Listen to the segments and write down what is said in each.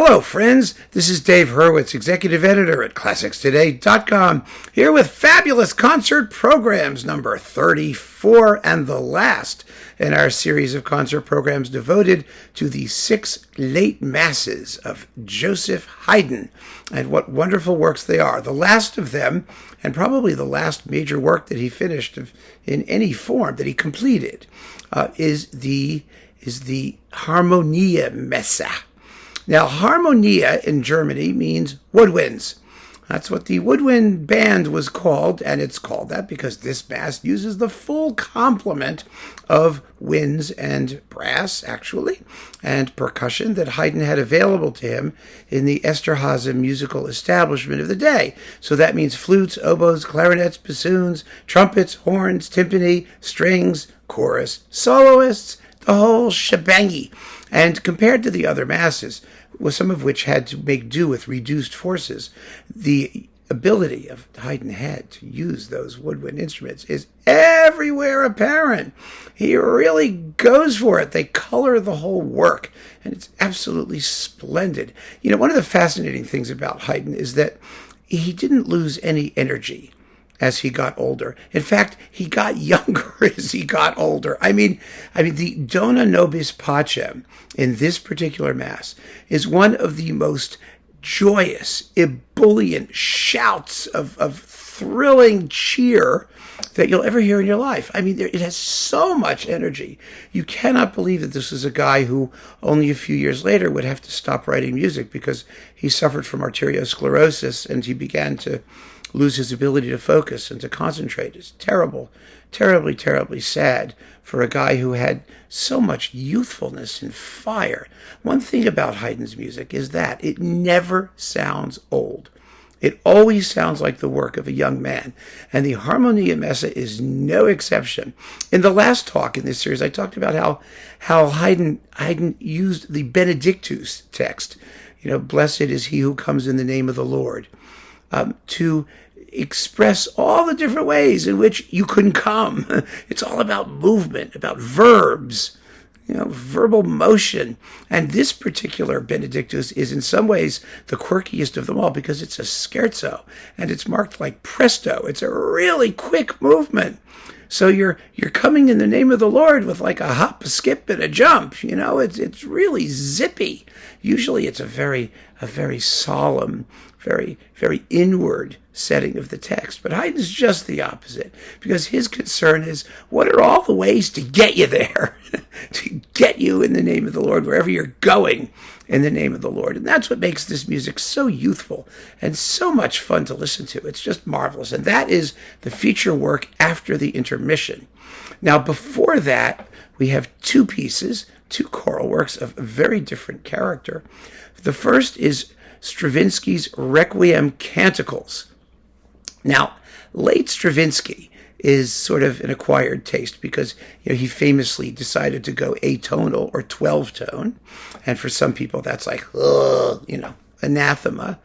Hello, friends. This is Dave Hurwitz, executive editor at ClassicsToday.com, here with fabulous concert programs number 34 and the last in our series of concert programs devoted to the 6 late masses of Joseph Haydn. And what wonderful works they are. The last of them, and probably the last major work that he finished in any form that he completed, is the Harmoniemesse. Now, Harmonia in Germany means woodwinds. That's what the woodwind band was called, and it's called that because this mass uses the full complement of winds and brass, actually, and percussion that Haydn had available to him in the Esterhazy musical establishment of the day. So that means flutes, oboes, clarinets, bassoons, trumpets, horns, timpani, strings, chorus, soloists, the whole shebangy. And compared to the other masses, some of which had to make do with reduced forces, the ability of Haydn had to use those woodwind instruments is everywhere apparent. He really goes for it. They color the whole work, and it's absolutely splendid. You know, one of the fascinating things about Haydn is that he didn't lose any energy as he got older. In fact, he got younger as he got older. I mean, the Dona Nobis Pacem in this particular mass is one of the most joyous, ebullient shouts of thrilling cheer that you'll ever hear in your life. I mean, it has so much energy. You cannot believe that this is a guy who only a few years later would have to stop writing music because he suffered from arteriosclerosis and he began to lose his ability to focus and to concentrate. It's terrible, terribly, terribly sad for a guy who had so much youthfulness and fire. One thing about Haydn's music is that it never sounds old. It always sounds like the work of a young man, and the Harmoniemesse is no exception. In the last talk in this series, I talked about how Haydn used the Benedictus text, you know, blessed is he who comes in the name of the Lord, to express all the different ways in which you can come. It's all about movement, about verbs, you know, verbal motion. And this particular Benedictus is in some ways the quirkiest of them all because it's a scherzo and it's marked like presto. It's a really quick movement. So you're coming in the name of the Lord with like a hop, a skip, and a jump. You know, it's really zippy. Usually it's a very solemn, very, very inward setting of the text. But Haydn's just the opposite, because his concern is, what are all the ways to get you there, to get you in the name of the Lord, wherever you're going in the name of the Lord. And that's what makes this music so youthful and so much fun to listen to. It's just marvelous. And that is the feature work after the intermission. Now, before that, we have 2 pieces, 2 choral works of very different character. The first is Stravinsky's Requiem Canticles. Now, late Stravinsky is sort of an acquired taste because, you know, he famously decided to go atonal or 12-tone, and for some people that's like, you know, anathema.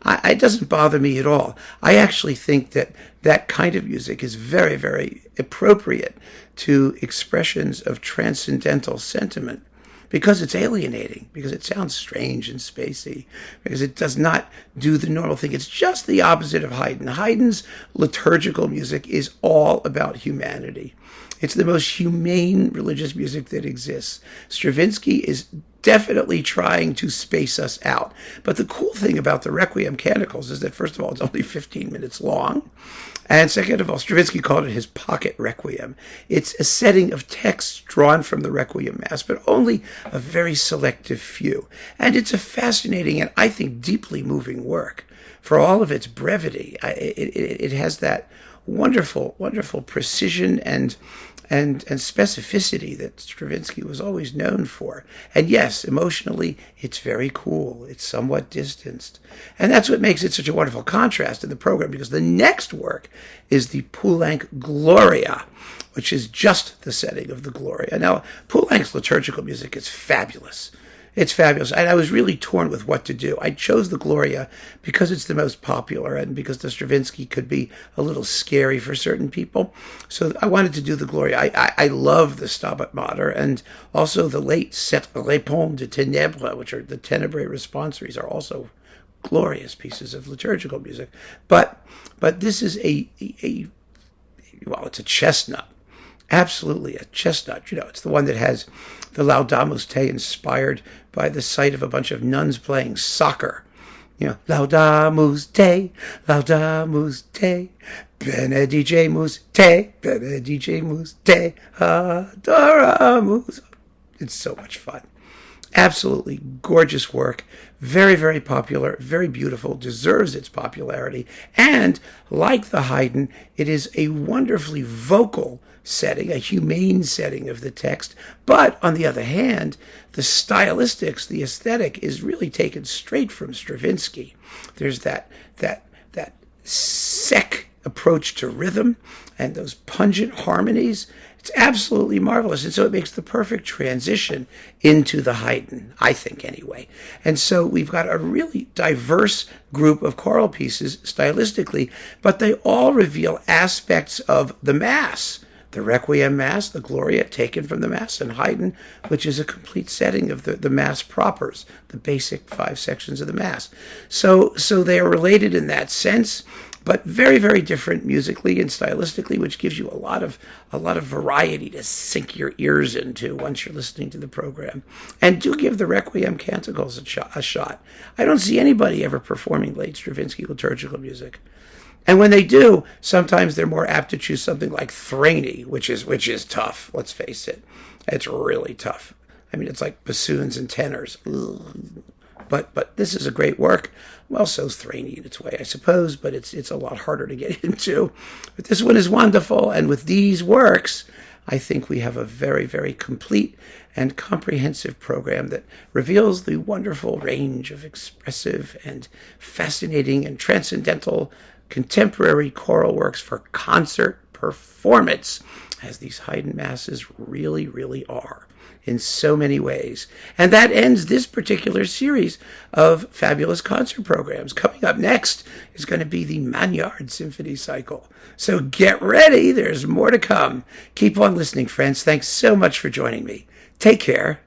It doesn't bother me at all. I actually think that that kind of music is very, very appropriate to expressions of transcendental sentiment, because it's alienating, because it sounds strange and spacey, because it does not do the normal thing. It's just the opposite of Haydn. Haydn's liturgical music is all about humanity. It's the most humane religious music that exists. Stravinsky is definitely trying to space us out. But the cool thing about the Requiem Canticles is that, first of all, it's only 15 minutes long. And second of all, Stravinsky called it his pocket requiem. It's a setting of texts drawn from the Requiem Mass, but only a very selective few. And it's a fascinating and, I think, deeply moving work. For all of its brevity, it has that wonderful, wonderful precision and specificity that Stravinsky was always known for. And yes, emotionally, it's very cool. It's somewhat distanced. And that's what makes it such a wonderful contrast in the program, because the next work is the Poulenc Gloria, which is just the setting of the Gloria. Now, Poulenc's liturgical music is fabulous. It's fabulous. And I was really torn with what to do. I chose the Gloria because it's the most popular and because the Stravinsky could be a little scary for certain people. So I wanted to do the Gloria. I love the Stabat Mater and also the late Sept Répons de Ténèbres, which are the Tenebrae responsories, are also glorious pieces of liturgical music. But this is well, it's a chestnut. Absolutely a chestnut. You know, it's the one that has the Laudamus Te inspired by the sight of a bunch of nuns playing soccer. You know, Laudamus Te, Benedicemus Te, Benedicemus Te, Adoramus. It's so much fun. Absolutely gorgeous work. Very, very popular, very beautiful, deserves its popularity. And like the Haydn, it is a wonderfully vocal setting, a humane setting of the text. But on the other hand, the stylistics, the aesthetic is really taken straight from Stravinsky. There's that sec approach to rhythm and those pungent harmonies. It's absolutely marvelous. And so it makes the perfect transition into the Haydn, I think anyway. And so we've got a really diverse group of choral pieces stylistically, but they all reveal aspects of the Mass. The Requiem Mass, the Gloria taken from the Mass, and Haydn, which is a complete setting of the Mass propers, the basic 5 sections of the Mass. So they are related in that sense, but very, very different musically and stylistically, which gives you a lot of variety to sink your ears into once you're listening to the program. And do give the Requiem Canticles a shot. I don't see anybody ever performing late Stravinsky liturgical music. And when they do, sometimes they're more apt to choose something like Threnody, which is tough. Let's face it, it's really tough. I mean, it's like bassoons and tenors. Ugh. But this is a great work. Well, so's Threnody in its way, I suppose, but it's a lot harder to get into. But this one is wonderful, and with these works, I think we have a very, very complete and comprehensive program that reveals the wonderful range of expressive and fascinating and transcendental contemporary choral works for concert performance, as these Haydn masses really, really are in so many ways. And that ends this particular series of fabulous concert programs. Coming up next is going to be the Magnard Symphony Cycle. So get ready. There's more to come. Keep on listening, friends. Thanks so much for joining me. Take care.